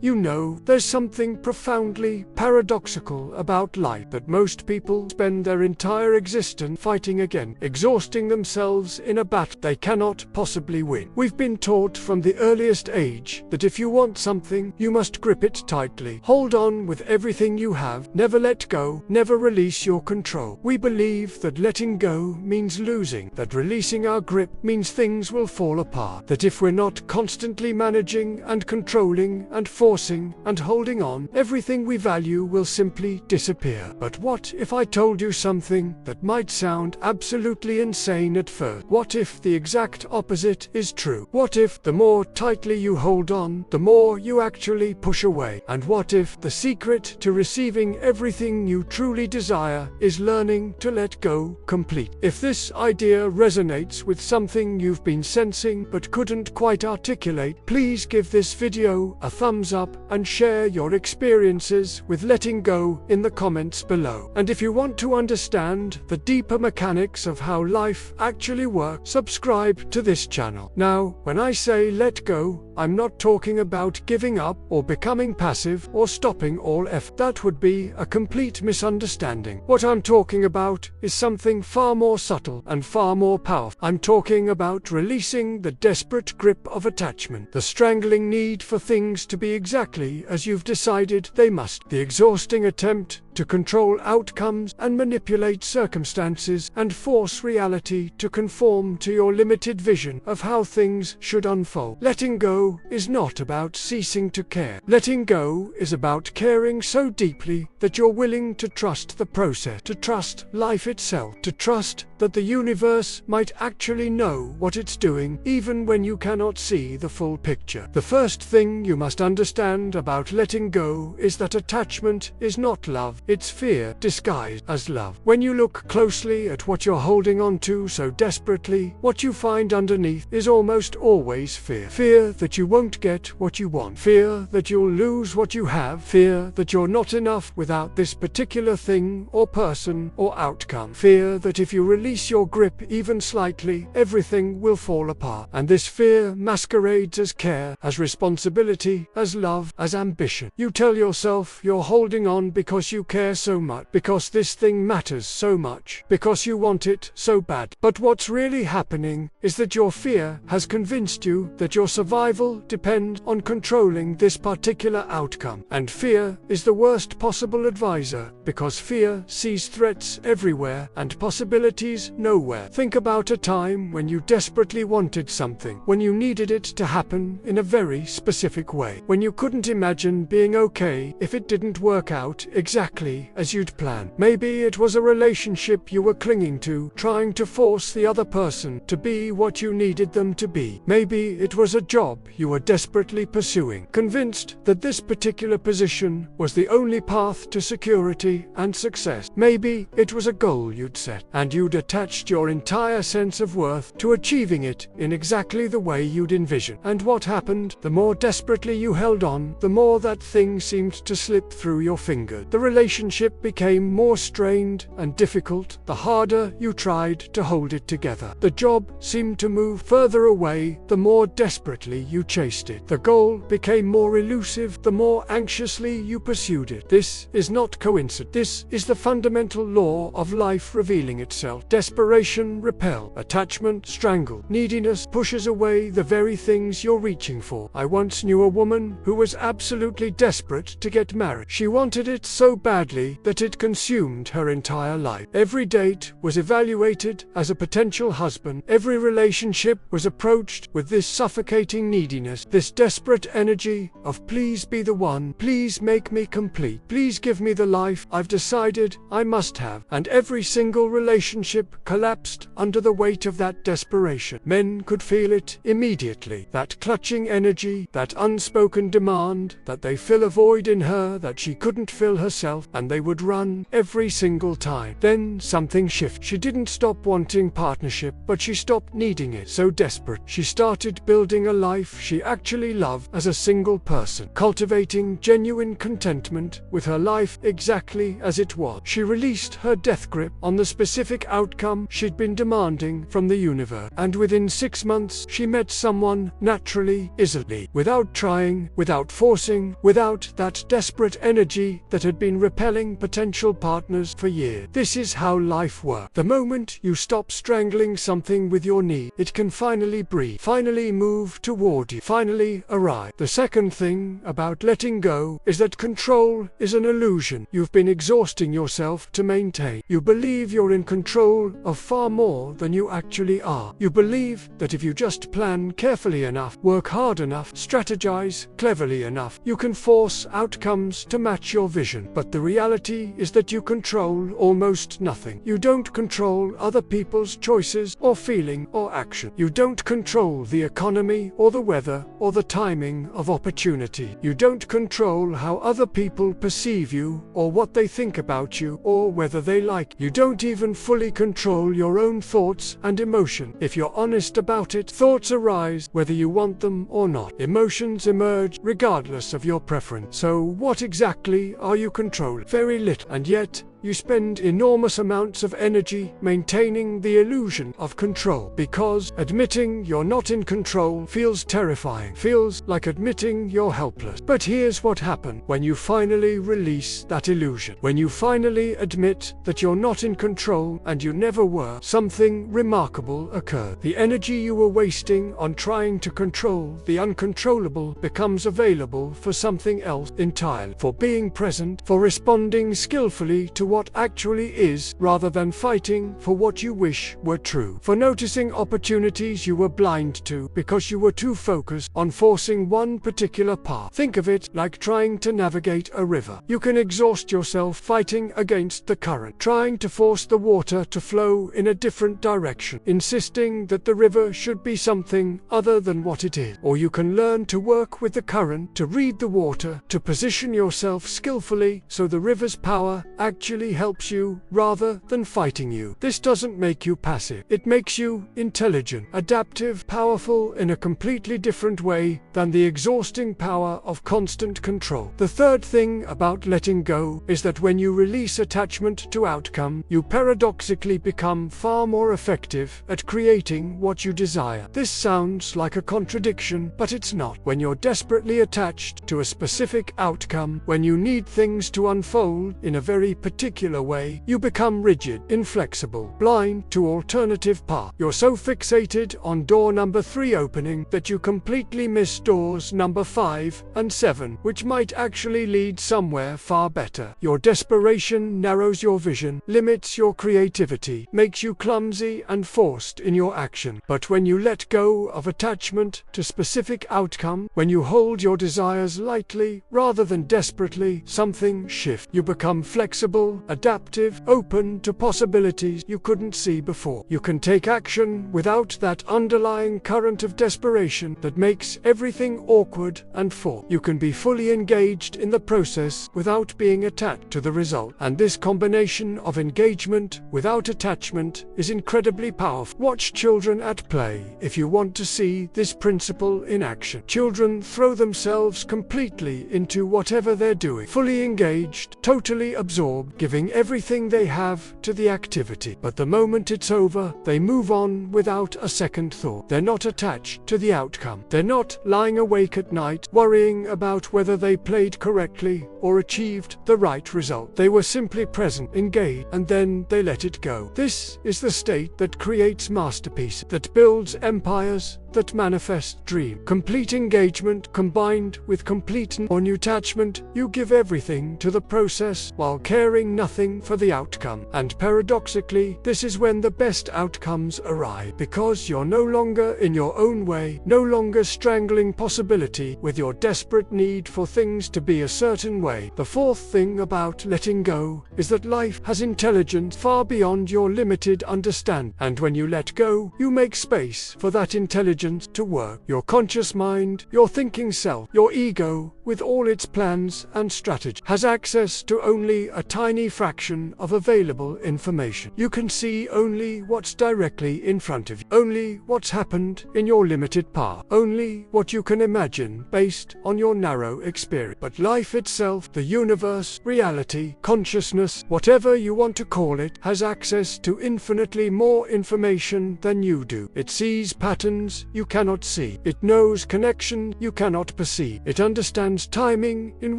You know, there's something profoundly paradoxical about life that most people spend their entire existence fighting against, exhausting themselves in a battle they cannot possibly win. We've been taught from the earliest age that if you want something, you must grip it tightly. Hold on with everything you have, never let go, never release your control. We believe that letting go means losing, that releasing our grip means things will fall apart, that if we're not constantly managing and controlling and forcing and holding on, everything we value will simply disappear. But what if I told you something that might sound absolutely insane at first? What if the exact opposite is true? What if the more tightly you hold on, the more you actually push away? And what if the secret to receiving everything you truly desire is learning to let go completely? If this idea resonates with something you've been sensing but couldn't quite articulate, please give this video a thumbs up and share your experiences with letting go in the comments below. And if you want to understand the deeper mechanics of how life actually works, subscribe to this channel. Now, when I say let go, I'm not talking about giving up or becoming passive or stopping all effort. That would be a complete misunderstanding. What I'm talking about is something far more subtle and far more powerful. I'm talking about releasing the desperate grip of attachment, the strangling need for things to be exactly as you've decided they must, the exhausting attempt to control outcomes and manipulate circumstances and force reality to conform to your limited vision of how things should unfold. Letting go is not about ceasing to care. Letting go is about caring so deeply that you're willing to trust the process, to trust life itself, to trust that the universe might actually know what it's doing, even when you cannot see the full picture. The first thing you must understand about letting go is that attachment is not love, it's fear disguised as love. When you look closely at what you're holding on to so desperately, what you find underneath is almost always fear. Fear that you won't get what you want, fear that you'll lose what you have, fear that you're not enough without this particular thing or person or outcome, fear that if you release your grip even slightly, everything will fall apart. And this fear masquerades as care, as responsibility, as love, as ambition. You tell yourself you're holding on because you care so much, because this thing matters so much, because you want it so bad. But what's really happening is that your fear has convinced you that your survival depends on controlling this particular outcome. And fear is the worst possible advisor, because fear sees threats everywhere and possibilities nowhere. Think about a time when you desperately wanted something, when you needed it to happen in a very specific way, when you couldn't imagine being okay if it didn't work out exactly as you'd planned. Maybe it was a relationship you were clinging to, trying to force the other person to be what you needed them to be. Maybe it was a job you were desperately pursuing, convinced that this particular position was the only path to security and success. Maybe it was a goal you'd set, and you'd attached your entire sense of worth to achieving it in exactly the way you'd envisioned. And what happened? The more desperately you held on, the more that thing seemed to slip through your fingers. The relationship became more strained and difficult the harder you tried to hold it together. The job seemed to move further away the more desperately you chased it. The goal became more elusive the more anxiously you pursued it. This is not coincidence. This is the fundamental law of life revealing itself. Desperation repels, attachment strangles, neediness pushes away the very things you're reaching for. I once knew a woman who was absolutely desperate to get married. She wanted it so badly that it consumed her entire life. Every date was evaluated as a potential husband. Every relationship was approached with this suffocating neediness, this desperate energy of please be the one, please make me complete, please give me the life I've decided I must have. And every single relationship collapsed under the weight of that desperation. Men could feel it immediately, that clutching energy, that unspoken demand that they fill a void in her that she couldn't fill herself. and they would run every single time. Then something shifted. She didn't stop wanting partnership, but she stopped needing it so desperate. She started building a life she actually loved as a single person, cultivating genuine contentment with her life exactly as it was. She released her death grip on the specific outcome she'd been demanding from the universe, and within 6 months she met someone naturally, easily, without trying, without forcing, without that desperate energy that had been repelling potential partners for years. This is how life works. The moment you stop strangling something with your knee, it can finally breathe, finally move toward you, finally arrive. The second thing about letting go is that control is an illusion you've been exhausting yourself to maintain. You believe you're in control of far more than you actually are. You believe that if you just plan carefully enough, work hard enough, strategize cleverly enough, you can force outcomes to match your vision. But the reality is that you control almost nothing. You don't control other people's choices or feeling or action. You don't control the economy or the weather or the timing of opportunity. You don't control how other people perceive you or what they think about you or whether they like you. You don't even fully control your own thoughts and emotion. If you're honest about it, thoughts arise whether you want them or not. Emotions emerge regardless of your preference. So what exactly are you controlling? Very little. And yet, you spend enormous amounts of energy maintaining the illusion of control, because admitting you're not in control feels terrifying, feels like admitting you're helpless. But here's what happens when you finally release that illusion. When you finally admit that you're not in control and you never were, something remarkable occurs. The energy you were wasting on trying to control the uncontrollable becomes available for something else entirely, for being present, for responding skillfully to what actually is, rather than fighting for what you wish were true, for noticing opportunities you were blind to because you were too focused on forcing one particular path. Think of it like trying to navigate a river. You can exhaust yourself fighting against the current, trying to force the water to flow in a different direction, insisting that the river should be something other than what it is. Or you can learn to work with the current, to read the water, to position yourself skillfully so the river's power actually helps you rather than fighting you. This doesn't make you passive. It makes you intelligent, adaptive, powerful in a completely different way than the exhausting power of constant control. The third thing about letting go is that when you release attachment to outcome, you paradoxically become far more effective at creating what you desire. This sounds like a contradiction, but it's not. When you're desperately attached to a specific outcome, when you need things to unfold in a very particular way, you become rigid, inflexible, blind to alternative paths. You're so fixated on door number 3 opening that you completely miss doors number 5 and 7, which might actually lead somewhere far better. Your desperation narrows your vision, limits your creativity, makes you clumsy and forced in your action. But when you let go of attachment to specific outcome, when you hold your desires lightly rather than desperately, something shifts. You become flexible, adaptive, open to possibilities you couldn't see before. You can take action without that underlying current of desperation that makes everything awkward and forced. You can be fully engaged in the process without being attached to the result. And this combination of engagement without attachment is incredibly powerful. Watch children at play if you want to see this principle in action. Children throw themselves completely into whatever they're doing, fully engaged, totally absorbed, giving everything they have to the activity. But the moment it's over, they move on without a second thought. They're not attached to the outcome. They're not lying awake at night worrying about whether they played correctly or achieved the right result. They were simply present, engaged, and then they let it go. This is the state that creates masterpieces, that builds empires, that manifest dream. Complete engagement combined with complete non-attachment, you give everything to the process while caring nothing for the outcome. And paradoxically, this is when the best outcomes arrive, because you're no longer in your own way, no longer strangling possibility with your desperate need for things to be a certain way. The fourth thing about letting go is that life has intelligence far beyond your limited understanding. And when you let go, you make space for that intelligence intelligence to work. Your conscious mind, your thinking self, your ego, with all its plans and strategy, has access to only a tiny fraction of available information. You can see only what's directly in front of you, only what's happened in your limited path, only what you can imagine based on your narrow experience. But life itself, the universe, reality, consciousness, whatever you want to call it, has access to infinitely more information than you do. It sees patterns you cannot see. It knows connection you cannot perceive. It understands timing in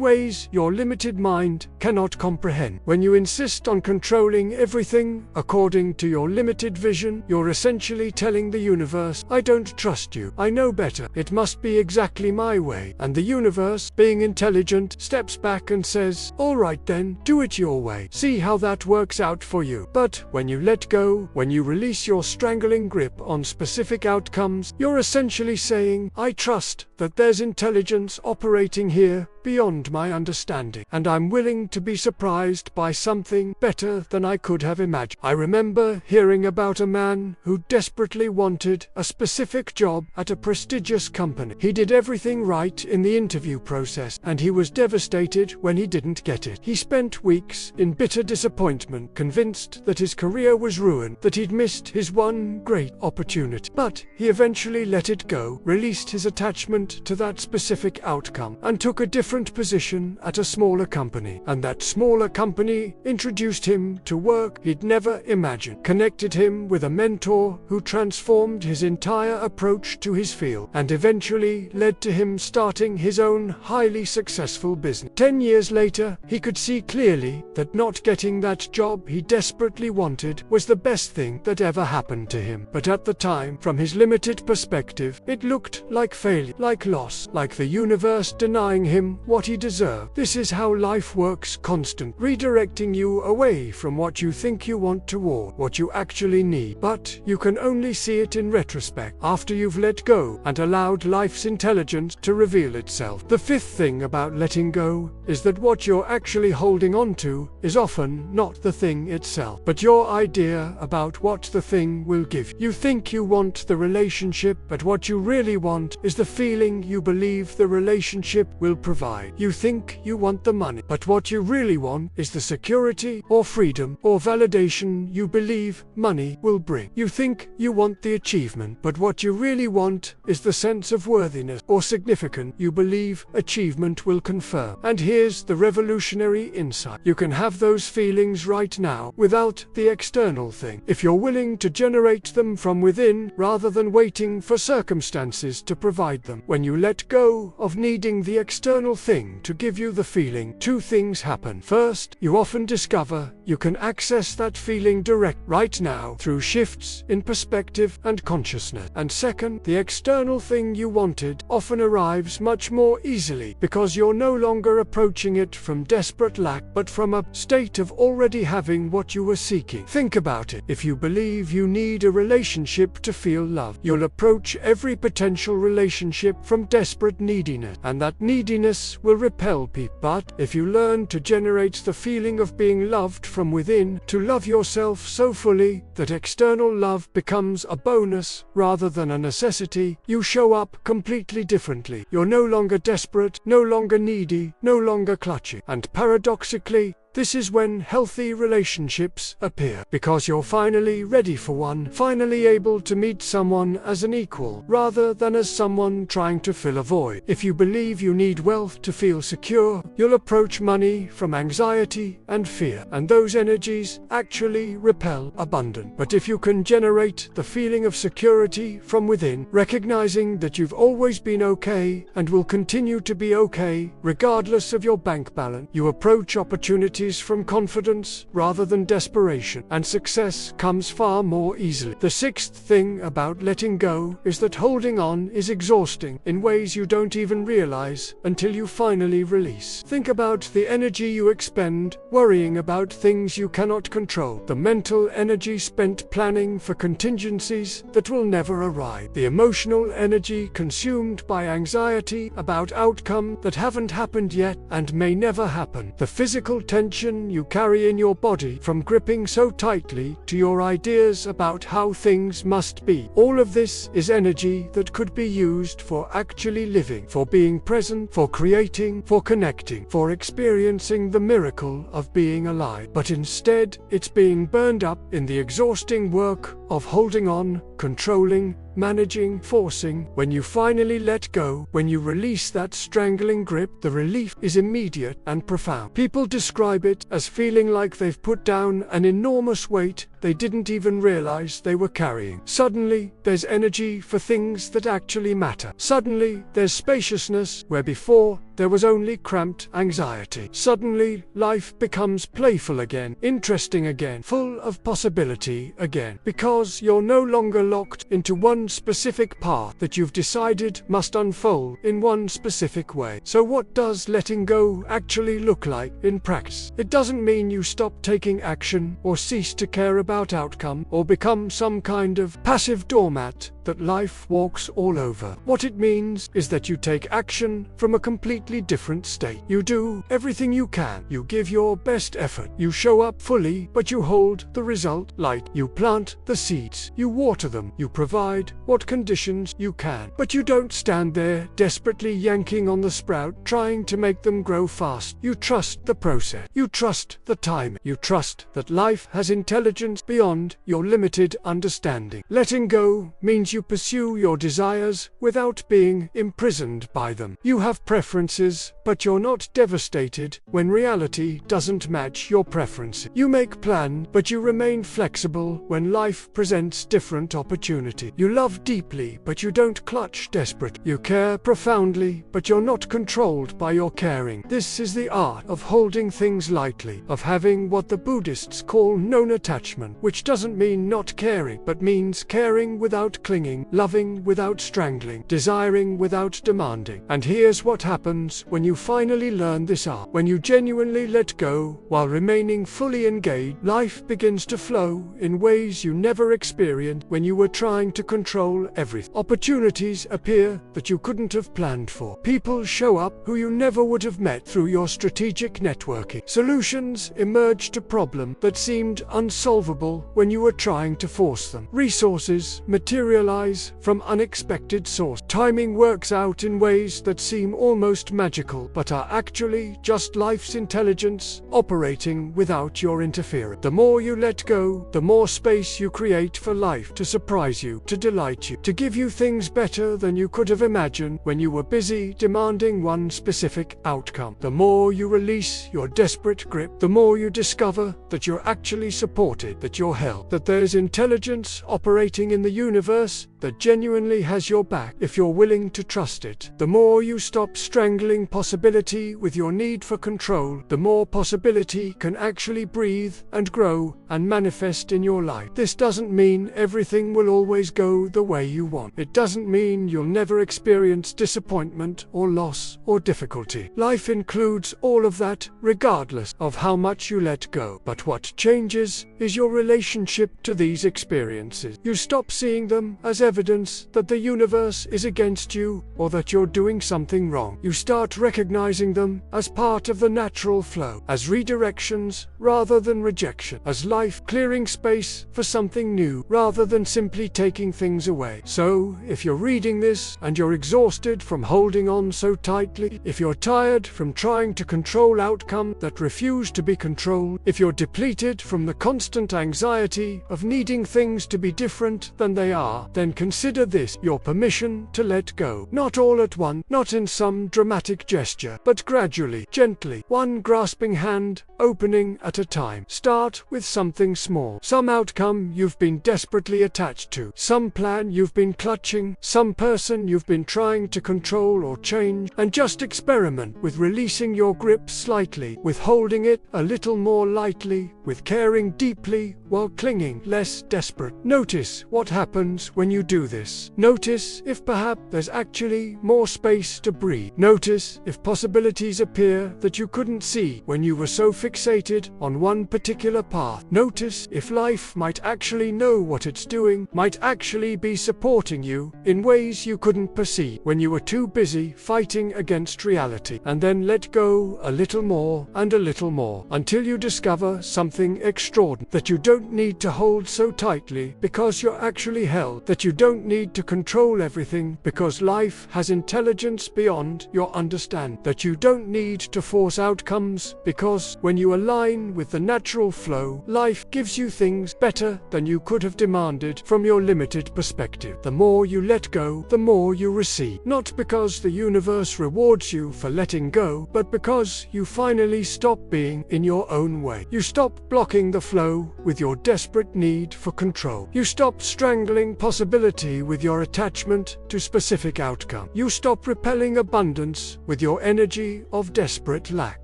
ways your limited mind cannot comprehend. When you insist on controlling everything according to your limited vision, you're essentially telling the universe, I don't trust you. I know better. It must be exactly my way. And the universe, being intelligent, steps back and says, all right then, do it your way. See how that works out for you. But when you let go, when you release your strangling grip on specific outcomes, you're essentially saying, I trust that there's intelligence operating here beyond my understanding, and I'm willing to be surprised by something better than I could have imagined. I remember hearing about a man who desperately wanted a specific job at a prestigious company. He did everything right in the interview process, and he was devastated when he didn't get it. He spent weeks in bitter disappointment, convinced that his career was ruined, that he'd missed his one great opportunity. But he eventually let it go, released his attachment to that specific outcome, and took a different position at a smaller company. And that smaller company introduced him to work he'd never imagined, connected him with a mentor who transformed his entire approach to his field, and eventually led to him starting his own highly successful business. 10 years later, he could see clearly that not getting that job he desperately wanted was the best thing that ever happened to him. But at the time, from his limited perspective, it looked like failure, like loss, like the universe denying him what he deserved. This is how life works, constant, redirecting you away from what you think you want toward what you actually need. But you can only see it in retrospect, after you've let go and allowed life's intelligence to reveal itself. The fifth thing about letting go is that what you're actually holding on to is often not the thing itself, but your idea about what the thing will give you. You think you want the relationship, but what you really want is the feeling you believe the relationship will provide. You think you want the money, but what you really want is the security or freedom or validation you believe money will bring. You think you want the achievement, but what you really want is the sense of worthiness or significance you believe achievement will confer. And here's the revolutionary insight. You can have those feelings right now without the external thing, if you're willing to generate them from within rather than waiting for circumstances to provide them. When you let go of needing the external thing to give you the feeling, two things happen. First, you often discover you can access that feeling direct right now through shifts in perspective and consciousness. And second, the external thing you wanted often arrives much more easily because you're no longer approaching it from desperate lack, but from a state of already having what you were seeking. Think about it. If you believe you need a relationship to feel love, you'll approach every potential relationship from desperate neediness, and that neediness will repel people. But if you learn to generate the feeling of being loved from within, to love yourself so fully that external love becomes a bonus rather than a necessity, you show up completely differently. You're no longer desperate, no longer needy, no longer clutching. And paradoxically, this is when healthy relationships appear, because you're finally ready for one, finally able to meet someone as an equal, rather than as someone trying to fill a void. If you believe you need wealth to feel secure, you'll approach money from anxiety and fear, and those energies actually repel abundance. But if you can generate the feeling of security from within, recognizing that you've always been okay and will continue to be okay, regardless of your bank balance, you approach opportunities from confidence rather than desperation, and success comes far more easily. The sixth thing about letting go is that holding on is exhausting in ways you don't even realize until you finally release. Think about the energy you expend worrying about things you cannot control, the mental energy spent planning for contingencies that will never arrive, the emotional energy consumed by anxiety about outcomes that haven't happened yet and may never happen, the physical tension tension you carry in your body from gripping so tightly to your ideas about how things must be. All of this is energy that could be used for actually living, for being present, for creating, for connecting, for experiencing the miracle of being alive. But instead, it's being burned up in the exhausting work of holding on, controlling, managing, forcing. When you finally let go, when you release that strangling grip, the relief is immediate and profound. People describe it as feeling like they've put down an enormous weight they didn't even realize they were carrying. Suddenly, there's energy for things that actually matter. Suddenly, there's spaciousness where before there was only cramped anxiety. Suddenly, life becomes playful again, interesting again, full of possibility again, because you're no longer locked into one specific path that you've decided must unfold in one specific way. So what does letting go actually look like in practice? It doesn't mean you stop taking action or cease to care about outcome or become some kind of passive doormat that life walks all over. What it means is that you take action from a completely different state. You do everything you can. You give your best effort. You show up fully, but you hold the result light. You plant the seeds. You water them. You provide what conditions you can. But you don't stand there desperately yanking on the sprout, trying to make them grow fast. You trust the process. You trust the time. You trust that life has intelligence beyond your limited understanding. Letting go means you pursue your desires without being imprisoned by them. You have preferences, but you're not devastated when reality doesn't match your preferences. You make plans, but you remain flexible when life presents different opportunity. You love deeply, but you don't clutch desperate. You care profoundly, but you're not controlled by your caring. This is the art of holding things lightly, of having what the Buddhists call non-attachment, which doesn't mean not caring, but means caring without clinging, loving without strangling, desiring without demanding. And here's what happens when you finally learn this art. When you genuinely let go while remaining fully engaged, life begins to flow in ways you never experienced when you were trying to control everything. Opportunities appear that you couldn't have planned for. People show up who you never would have met through your strategic networking. Solutions emerge to problems that seemed unsolvable when you were trying to force them. Resources materialize from unexpected sources. Timing works out in ways that seem almost magical, but are actually just life's intelligence operating without your interference. The more you let go, the more space you create for life to surprise you, to delight you, to give you things better than you could have imagined when you were busy demanding one specific outcome. The more you release your desperate grip, the more you discover that you're actually supported, that you're held, that there's intelligence operating in the universe that genuinely has your back if you're willing to trust it. The more you stop strangling possibility with your need for control, the more possibility can actually breathe and grow and manifest in your life. This doesn't mean everything will always go the way you want. It doesn't mean you'll never experience disappointment or loss or difficulty. Life includes all of that, regardless of how much you let go. But what changes is your relationship to these experiences. You stop seeing them as evidence that the universe is against you or that you're doing something wrong. You start recognizing them as part of the natural flow, as redirections rather than rejection, as life clearing space for something new rather than simply taking things away. So, if you're reading this and you're exhausted from holding on so tightly, if you're tired from trying to control outcomes that refuse to be controlled, if you're depleted from the constant anxiety of needing things to be different than they are, then consider this your permission to let go. Not all at once, not in some dramatic gesture, but gradually, gently, one grasping hand opening at a time. Start with something small. Some outcome you've been desperately attached to, some plan you've been clutching, some person you've been trying to control or change, and just experiment with releasing your grip slightly, with holding it a little more lightly, with caring deeply while clinging less desperate. Notice what happens when when you do this. Notice if perhaps there's actually more space to breathe. Notice if possibilities appear that you couldn't see when you were so fixated on one particular path. Notice if life might actually know what it's doing, might actually be supporting you in ways you couldn't perceive when you were too busy fighting against reality. And then let go a little more and a little more until you discover something extraordinary that you don't need to hold so tightly because you're actually held, that you don't need to control everything because life has intelligence beyond your understanding, that you don't need to force outcomes because when you align with the natural flow, life gives you things better than you could have demanded from your limited perspective. The more you let go, the more you receive. Not because the universe rewards you for letting go, but because you finally stop being in your own way. You stop blocking the flow with your desperate need for control. You stop strangling possibility with your attachment to specific outcome. You stop repelling abundance with your energy of desperate lack.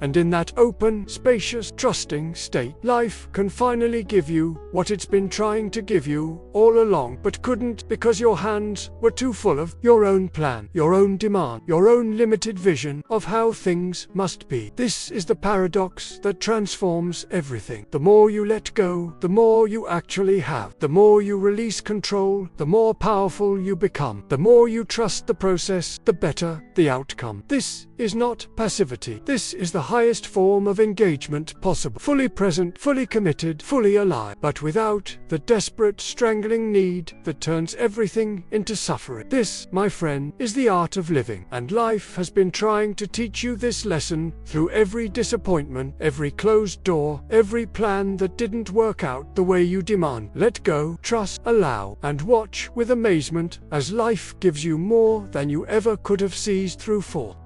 And in that open, spacious, trusting state, life can finally give you what it's been trying to give you all along, but couldn't because your hands were too full of your own plan, your own demand, your own limited vision of how things must be. This is the paradox that transforms everything. The more you let go, the more you actually have. The more you release control, the more powerful you become. The more you trust the process, the better the outcome. This is not passivity. This is the highest form of engagement possible. Fully present, fully committed, fully alive, but without the desperate, strangling need that turns everything into suffering. This, my friend, is the art of living, and life has been trying to teach you this lesson through every disappointment, every closed door, every plan that didn't work out the way you demand. Let go, trust, allow, and watch with amazement as life gives you more than you ever could have seized through thought.